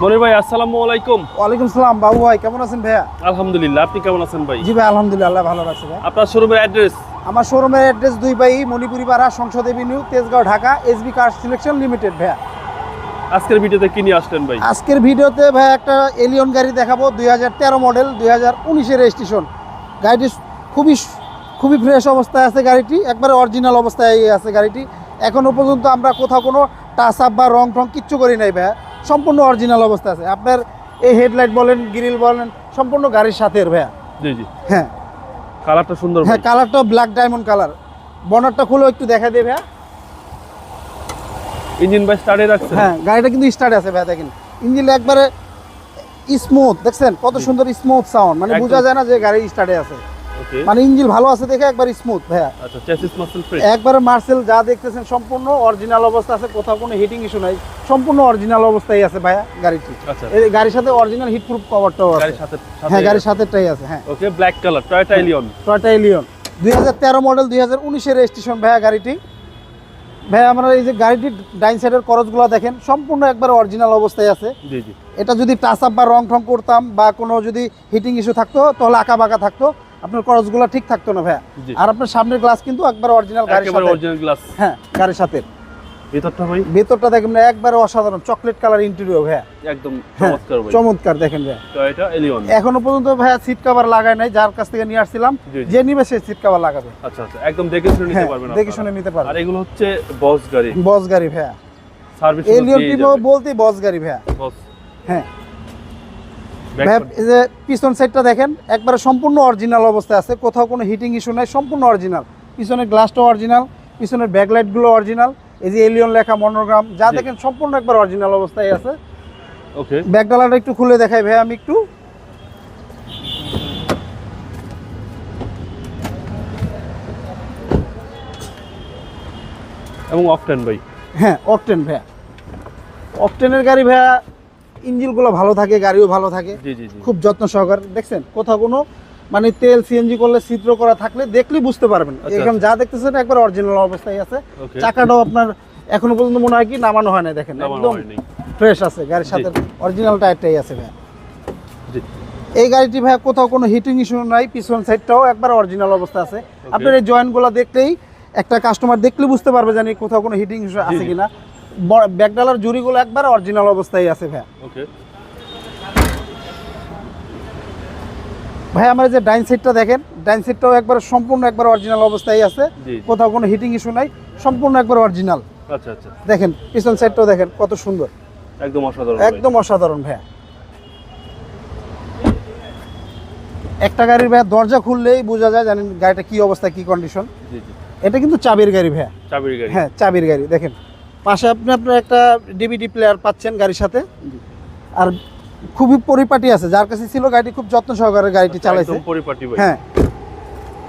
মনির ভাই আসসালামু আলাইকুম। ওয়ালাইকুম সালাম বাবু ভাই, কেমন আছেন ভাইয়া? আলহামদুলিল্লাহ, আপনি কেমন আছেন ভাই? জি ভাই আলহামদুলিল্লাহ, আল্লাহ ভালো রাখছে ভাই। আপনার শোরুমের অ্যাড্রেস? আমার শোরুমের অ্যাড্রেস 2 বাই মণিপুরি পাড়া, সংসদ Avenue, Tejgaon, Dhaka, SB car selection limited ভাইয়া। আজকের ভিডিওতে কি নিয়ে আসলেন ভাই? আজকের ভিডিওতে ভাই একটা এলিয়ন গাড়ি দেখাবো, 2013 মডেল, 2019-এর রেজিস্ট্রেশন। গাড়িটি খুবই ফ্রেশ অবস্থায় আছে, গাড়িটি একবারে অরিজিনাল অবস্থায় আছে গাড়িটি। এখনও পর্যন্ত আমরা কোথাও কোনো টাচ আপ বা রং টং কিচ্ছু করি নাই ভাইয়া, সম্পূর্ণ অরিজিনাল অবস্থা আছে। আপনার এই হেডলাইট বলেন, গ্রিল বলেন, সম্পূর্ণ গাড়ির সাথে ভাইয়া। জি জি, হ্যাঁ কালারটা সুন্দর। হ্যাঁ, কালারটা ব্ল্যাক ডায়মন্ড কালার। বনারটা খুলে একটু দেখা দেবে ভাইয়া। ইঞ্জিন ভাই স্টার্টে রাখছেন? হ্যাঁ, গাড়িটা কিন্তু স্টার্ট আছে ভাইয়া, দেখেন ইঞ্জিন একবারে স্মুথ, দেখছেন কত সুন্দর স্মুথ সাউন্ড, মানে বোঝা যায় না যে গাড়ি স্টার্টে আছে। ওকে, মানে ইঞ্জিন ভালো আছে দেখে একবার স্মুথ ভাইয়া। আচ্ছা, চেসিস মাসল ফ্রেশ একবারে মার্সেল যা দেখতেছেন সম্পূর্ণ অরিজিনাল অবস্থা আছে, কোথাও কোনো হিটিং ইস্যু নাই, সম্পূর্ণ অরিজিনাল অবস্থায় আছে ভাইয়া গাড়িটি। আচ্ছা, এই গাড়ির সাথে অরিজিনাল হিট প্রুফ কভারটাও আছে গাড়ির সাথে? হ্যাঁ, গাড়ির সাথেটাই আছে। হ্যাঁ, okay, black colour Toyota Allion. Toyota Allion 2013 model, 2019-এর রেজিস্ট্রেশন ভাইয়া গাড়িটি। ভাইয়া আমরা এই যে গাড়িটির ডাইন সাইডের করজগুলো দেখেন, সম্পূর্ণ একবার অরিজিনাল অবস্থায় আছে। জি জি, এটা যদি টাচ আপ বা রং ঠং করতাম বা কোনো যদি হিটিং ইস্যু থাকতো তাহলে আঁকা বাঁকা থাকতো, আপনার করজগুলো ঠিক থাকতো না ভাইয়া। আর আপনার সামনের গ্লাস কিন্তু একবার অরিজিনাল গাড়ির সাথে, অরিজিনাল গ্লাস। হ্যাঁ গাড়ির সাথে। ভিতরটা ভাই? ভেতরটা দেখেন না, একবারে অসাধারণ চকলেট কালার ইন্টেরিয়র ভাইয়া, একদম হ্যাঁ, চমৎকার ভাই, চমৎকার দেখেন ভাইয়া। টয়োটা এলিয়ন এখনো পর্যন্ত ভাইয়া সিট কভার লাগায় নাই, যার কাছ থেকে নিয়ে আসছিলাম, জি, জি। যে নিবে সে সিট কভার লাগাবে। আচ্ছা আচ্ছা, একদম দেখে শুনে নিতে হ্যাঁ, পারবেন দেখে আপনারা। শুনে নিতে পারবেন। আর এগুলো হচ্ছে বস গাড়ি, বস গাড়ি ভাইয়া, সার্ভিস এলিয়ন টিমও বলতেই বস গাড়ি ভাইয়া। বস। হ্যাঁ ব্যাক ভাইয়া, এই যে পিছন সাইডটা দেখেন, একবারে সম্পূর্ণ অরিজিনাল অবস্থায় আছে, কোথাও কোনো হিটিং ইস্যু নাই, সম্পূর্ণ অরিজিনাল। পিছনের গ্লাসটাও অরিজিনাল, পিছনের ব্যাকলাইটগুলো অরিজিনাল, এই যে এলিয়ন লেখা, মনোগ্রাম যা দেখেন সম্পূর্ণ একবার অরিজিনাল অবস্থায় আছে। ওকে, ব্যাকডালাটা একটু খুলে দেখাই ভাই আমি একটু। এবং অকটেন ভাই? হ্যাঁ, অকটেন ভাইয়া, অকটেনের গাড়ি ভাইয়া, ইঞ্জিনগুলো ভালো থাকে, গাড়িও ভালো থাকে। জি জি জি, খুব যত্ন সহকারে দেখছেন, কোথাও কোনো মানে তেল সিএনজি করলে ছিদ্র করা থাকলে দেখলেই বুঝতে পারবেন। আচ্ছা, এখানে যা দেখতেছেন একবার অরিজিনাল অবস্থায় আছে। ওকে, চাকাটাও আপনার এখনো পর্যন্ত মনে হয় কি নামানো হয় না, দেখেন নামানো একদম হয়নি। ফ্রেশ আছে, গাড়ির সাথে অরিজিনাল টায়ারটাই আছে ভাইয়া। জি, এই গাড়িটি ভাইয়া কোথাও কোনো হিটিং ইস্যু নাই, পিছন সাইডটাও একবার অরিজিনাল অবস্থা আছে। আপনার এই জয়েন্টগুলো দেখলেই একটা কাস্টমার দেখলে বুঝতে পারবে জানি কোথাও কোনো হিটিং ইস্যু আছে কিনা। ব্যাকডালার জুড়িগুলো একবার অরিজিনাল অবস্থায় আছে ভাইয়া। ওকে, ভাই আমার যে ডাইন সাইডটা দেখেন, ডাইন সাইডটাও একবার সম্পূর্ণ একবার অরিজিনাল অবস্থায় আছে, জি, জি। কোথাও কোনো হিটিং ইস্যু নাই, সম্পূর্ণ একবার অরিজিনাল। আচ্ছা আচ্ছা, দেখেন পিছন সাইডটাও দেখেন কত সুন্দর, একদম অসাধারণ, একদম অসাধারণ ভাইয়া। একটা গাড়ির ভাইয়া দরজা খুললেই বোঝা যায় জানেন গাড়িটা কি অবস্থা, কি কন্ডিশন। জি জি, এটা কিন্তু চাবির গাড়ি ভাইয়া। চাবির গাড়ি? হ্যাঁ, চাবির গাড়ি। দেখেন পাশে আপনার একটা ডিভিডি প্লেয়ার পাচ্ছেন গাড়ির সাথে, আর খুবই পরিপাটি আছে, যার কাছে ছিল গাড়িটি খুব যত্ন সহকারে গাড়িটি চালাইছে। একদম পরিপাটি ভাই। হ্যাঁ,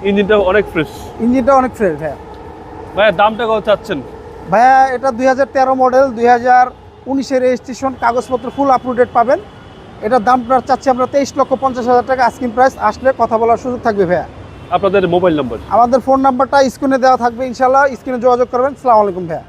ইঞ্জিনটা অনেক ফ্রেশ। ইঞ্জিনটা অনেক ফ্রেশ ভাইয়া। ভাই দামটা কত চাচ্ছেন? ভাইয়া এটা 2013 মডেল, 2019-এর রেজিস্ট্রেশন, কাগজপত্র ফুল আপ টু ডেট পাবেন। এটার দাম চাচ্ছি আমরা 23,50,000 টাকা আস্কিং প্রাইস। আসলে কথা বলার সুযোগ থাকবে ভাইয়া। আপনাদের মোবাইল নাম্বার? আমাদের ফোন নাম্বারটা স্ক্রিনে দেওয়া থাকবে, ইনশাল্লাহ স্ক্রিনে যোগাযোগ করবেন। আসসালামু আলাইকুম ভাইয়া।